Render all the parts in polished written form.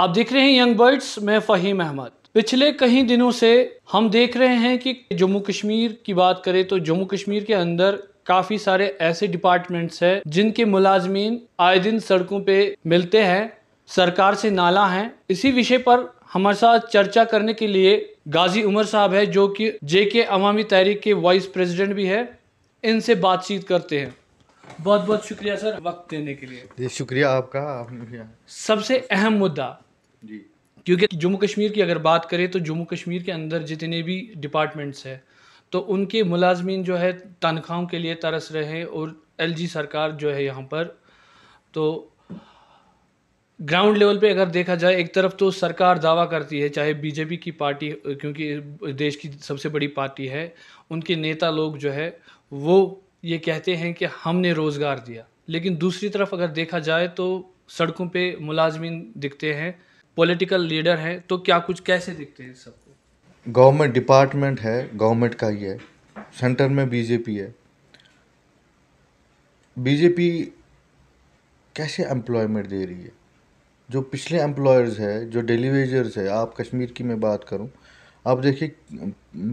आप देख रहे हैं यंग बर्ड्स, मैं फ़हीम अहमद। पिछले कई दिनों से हम देख रहे हैं कि जम्मू कश्मीर की बात करें तो जम्मू कश्मीर के अंदर काफ़ी सारे ऐसे डिपार्टमेंट्स हैं जिनके मुलाजमीन आए दिन सड़कों पे मिलते हैं, सरकार से नाला हैं। इसी विषय पर हमारे साथ चर्चा करने के लिए गाजी उमर साहब है, जो कि JK अवामी तहरीक के वाइस प्रेसिडेंट भी है। इनसे बातचीत करते हैं। बहुत बहुत शुक्रिया सर वक्त देने के लिए। जी शुक्रिया आपका। आपने सबसे अहम मुद्दा, जी क्योंकि जम्मू कश्मीर की अगर बात करें तो जम्मू कश्मीर के अंदर जितने भी डिपार्टमेंट्स हैं तो उनके मुलाजमीन जो है तनख्वाहों के लिए तरस रहे हैं, और LG सरकार जो है यहाँ पर तो ग्राउंड लेवल पे अगर देखा जाए, एक तरफ तो सरकार दावा करती है, चाहे BJP की पार्टी, क्योंकि देश की सबसे बड़ी पार्टी है, उनके नेता लोग जो है वो ये कहते हैं कि हमने रोज़गार दिया, लेकिन दूसरी तरफ अगर देखा जाए तो सड़कों पे मुलाजमीन दिखते हैं, पॉलिटिकल लीडर हैं, तो क्या कुछ कैसे दिखते हैं सबको? गवर्नमेंट डिपार्टमेंट है, गवर्नमेंट का ही है, सेंटर में बीजेपी है। बीजेपी कैसे एम्प्लॉयमेंट दे रही है? जो पिछले एम्प्लॉयर्स है, जो डेली वेजर्स है, आप कश्मीर की मैं बात करूं, आप देखिए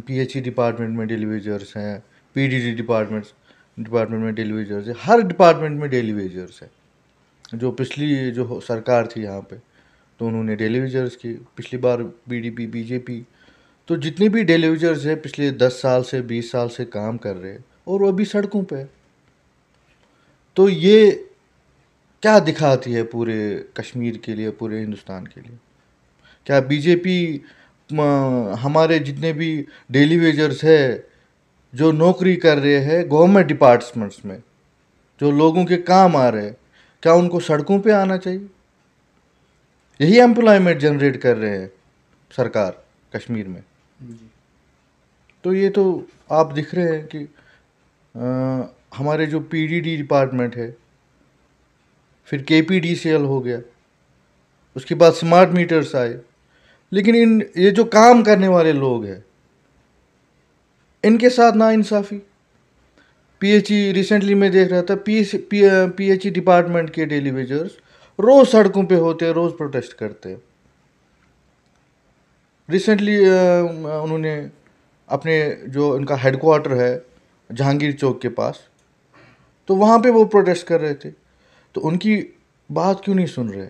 PHE डिपार्टमेंट में डेली वेजर्स हैं, PDD डिपार्टमेंट में डेली वेजर्स है, हर डिपार्टमेंट में डेली वेजर्स है। जो पिछली जो सरकार थी यहाँ पे, तो उन्होंने डेली वेजर्स की, पिछली बार BDP BJP, तो जितने भी डेली वेजर्स है पिछले 10 साल से 20 साल से काम कर रहे हैं और वो अभी सड़कों पे है। तो ये क्या दिखाती है पूरे कश्मीर के लिए, पूरे हिंदुस्तान के लिए? क्या बीजेपी हमारे जितने भी डेली वेजर्स है जो नौकरी कर रहे हैं गवर्नमेंट डिपार्टमेंट्स में, जो लोगों के काम आ रहे हैं, क्या उनको सड़कों पे आना चाहिए? यही एम्प्लॉयमेंट जनरेट कर रहे हैं सरकार कश्मीर में। तो ये तो आप दिख रहे हैं कि हमारे जो PDD डिपार्टमेंट है, फिर KPDCL हो गया, उसके बाद स्मार्ट मीटर्स आए, लेकिन ये जो काम करने वाले लोग हैं इनके साथ नाइंसाफ़ी। PHE रिसेंटली मैं देख रहा था, PHE डिपार्टमेंट के डेली वेजर्स रोज़ सड़कों पे होते हैं, रोज़ प्रोटेस्ट करते हैं। रिसेंटली उन्होंने अपने जो उनका हेडक्वार्टर है जहांगीर चौक के पास, तो वहाँ पे वो प्रोटेस्ट कर रहे थे, तो उनकी बात क्यों नहीं सुन रहे?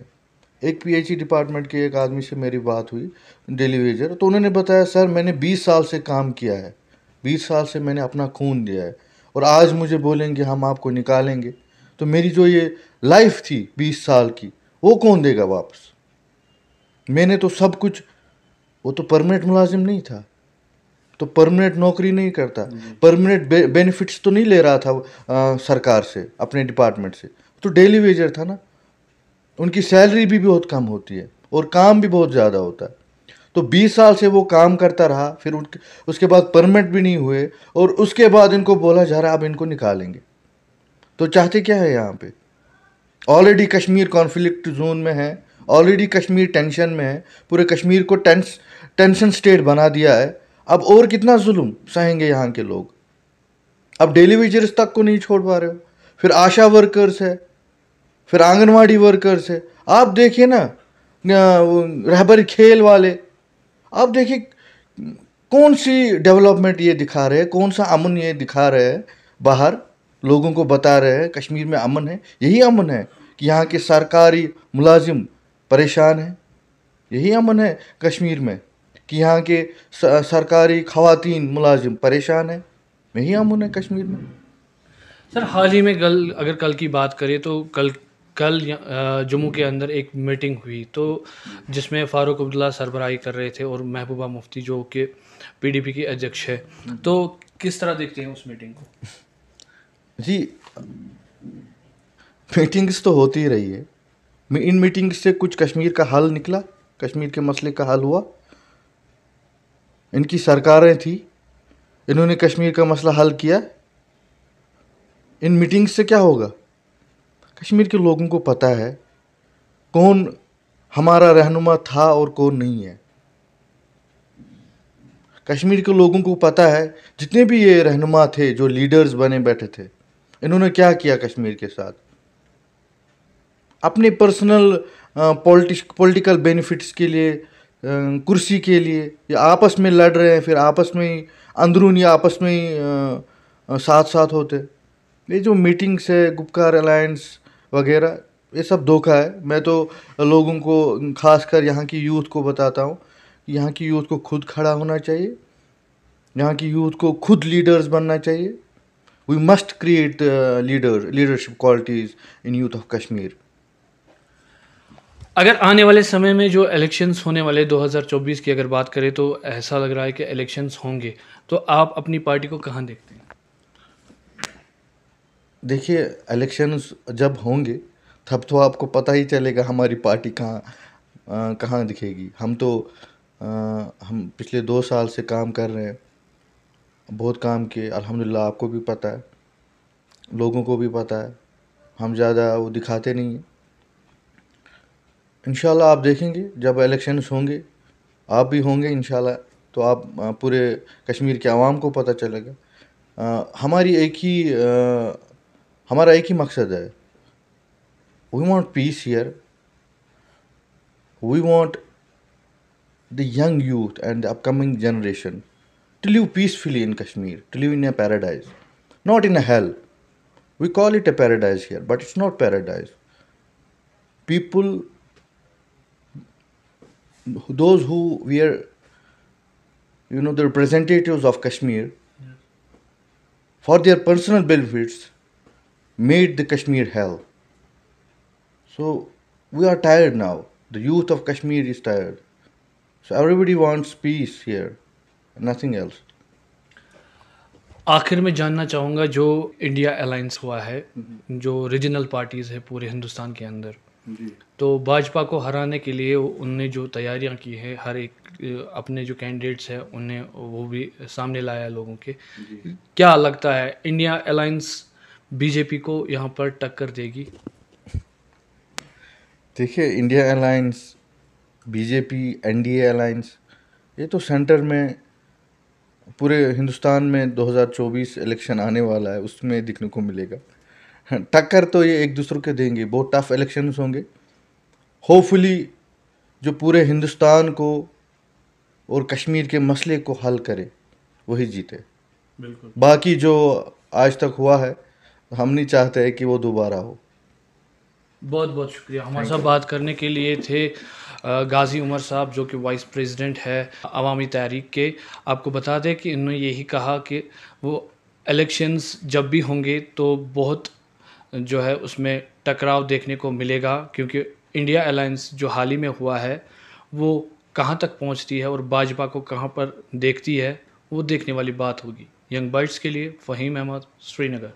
एक PHE डिपार्टमेंट के एक आदमी से मेरी बात हुई, डेली वेजर, तो उन्होंने बताया सर मैंने 20 साल से काम किया है, 20 साल से मैंने अपना खून दिया है, और आज मुझे बोलेंगे हम आपको निकालेंगे, तो मेरी जो ये लाइफ थी 20 साल की वो कौन देगा वापस? मैंने तो सब कुछ, वो तो परमानेंट मुलाजिम नहीं था, तो परमानेंट नौकरी नहीं करता, परमानेंट बेनिफिट्स तो नहीं ले रहा था सरकार से, अपने डिपार्टमेंट से, तो डेली वेजर था ना। उनकी सैलरी भी बहुत कम होती है और काम भी बहुत ज़्यादा होता है। तो 20 साल से वो काम करता रहा, फिर उसके बाद परमानेंट भी नहीं हुए, और उसके बाद इनको बोला जा रहा है अब इनको निकालेंगे। तो चाहते क्या है यहाँ पे? ऑलरेडी कश्मीर कॉन्फ्लिक्ट जोन में है, ऑलरेडी कश्मीर टेंशन में है, पूरे कश्मीर को टेंशन स्टेट बना दिया है। अब और कितना जुल्म सहेंगे यहाँ के लोग? अब डेली वेजर्स तक को नहीं छोड़ पा रहे हो, फिर आशा वर्कर्स है, फिर आंगनवाड़ी वर्कर्स है, आप देखिए ना, रहबरी खेल वाले, आप देखिए कौन सी डेवलपमेंट ये दिखा रहे हैं, कौन सा अमन ये दिखा रहे हैं, बाहर लोगों को बता रहे हैं कश्मीर में अमन है। यही अमन है कि यहाँ के सरकारी मुलाजिम परेशान हैं? यही अमन है कश्मीर में कि यहाँ के सरकारी खवातीन मुलाजिम परेशान हैं? यही अमन है कश्मीर में? सर हाल ही में अगर कल की बात करें तो कल जम्मू के अंदर एक मीटिंग हुई, तो जिसमें फ़ारूक अब्दुल्ला सरबराही कर रहे थे और महबूबा मुफ्ती जो कि PDP की अध्यक्ष है, तो किस तरह देखते हैं उस मीटिंग को? जी, मीटिंग्स तो होती ही रही है। इन मीटिंग्स से कुछ कश्मीर का हल निकला? कश्मीर के मसले का हल हुआ? इनकी सरकारें थी, इन्होंने कश्मीर का मसला हल किया? इन मीटिंग्स से क्या होगा? कश्मीर के लोगों को पता है कौन हमारा रहनुमा था और कौन नहीं है। कश्मीर के लोगों को पता है जितने भी ये रहनुमा थे, जो लीडर्स बने बैठे थे, इन्होंने क्या किया कश्मीर के साथ। अपने पर्सनल पॉलिटिकल बेनिफिट्स के लिए, कुर्सी के लिए, या आपस में लड़ रहे हैं, फिर आपस में ही अंदरूनी आपस में ही साथ साथ होते। ये जो मीटिंग्स है, गुपकार अलायंस वगैरह, ये सब धोखा है। मैं तो लोगों को, खासकर यहाँ की यूथ को बताता हूँ कि यहाँ की यूथ को खुद खड़ा होना चाहिए, यहाँ की यूथ को खुद लीडर्स बनना चाहिए। We must create leadership qualities in youth of Kashmir. अगर आने वाले समय में जो इलेक्शंस होने वाले 2024 की अगर बात करें, तो ऐसा लग रहा है कि इलेक्शंस होंगे, तो आप अपनी पार्टी को कहाँ देखते हैं? देखिए, इलेक्शंस जब होंगे तब तो आपको पता ही चलेगा हमारी पार्टी कहाँ दिखेगी। हम पिछले 2 साल से काम कर रहे हैं, बहुत काम किए अल्हम्दुलिल्लाह। आपको भी पता है, लोगों को भी पता है, हम ज़्यादा वो दिखाते नहीं हैं। इंशाल्लाह आप देखेंगे जब इलेक्शंस होंगे, आप भी होंगे इंशाल्लाह, तो आप पूरे कश्मीर के आवाम को पता चलेगा। हमारा एक ही मकसद है। We want peace here, we want the young youth and the upcoming generation to live peacefully in Kashmir, to live in a paradise, not in a hell. We call it a paradise here, but it's not paradise. People, those who were, the representatives of Kashmir, for their personal benefits, made the Kashmir hell. So we are tired now. The youth of Kashmir is tired. So everybody wants peace here, nothing else. आखिर में जानना चाहूँगा, जो India alliance हुआ है, जो regional parties है पूरे हिंदुस्तान के अंदर, तो भाजपा को हराने के लिए उनने जो तैयारियां की है, हर एक अपने जो कैंडिडेट्स हैं उन्हें वो भी सामने लाया लोगों के। क्या लगता है, इंडिया अलायंस बीजेपी को यहाँ पर टक्कर देगी? देखिए, India alliance, BJP, NDA alliance, ये तो सेंटर में पूरे हिंदुस्तान में 2024 इलेक्शन आने वाला है, उसमें दिखने को मिलेगा। टक्कर तो ये एक दूसरे के देंगे, बहुत टफ इलेक्शंस होंगे। होपफुली जो पूरे हिंदुस्तान को और कश्मीर के मसले को हल करे वही जीते। बिल्कुल। बाकी जो आज तक हुआ है, हम नहीं चाहते कि वो दोबारा हो। बहुत बहुत शुक्रिया हमारे साथ बात करने के लिए थे गाज़ी उमर साहब, जो कि वाइस प्रेसिडेंट है अवामी तहरीक के। आपको बता दें कि इन्होंने यही कहा कि वो इलेक्शंस जब भी होंगे तो बहुत जो है उसमें टकराव देखने को मिलेगा, क्योंकि इंडिया अलायंस जो हाल ही में हुआ है वो कहाँ तक पहुँचती है और भाजपा को कहाँ पर देखती है, वो देखने वाली बात होगी। यंग बर्ड्स के लिए फ़हीम अहमद, श्रीनगर।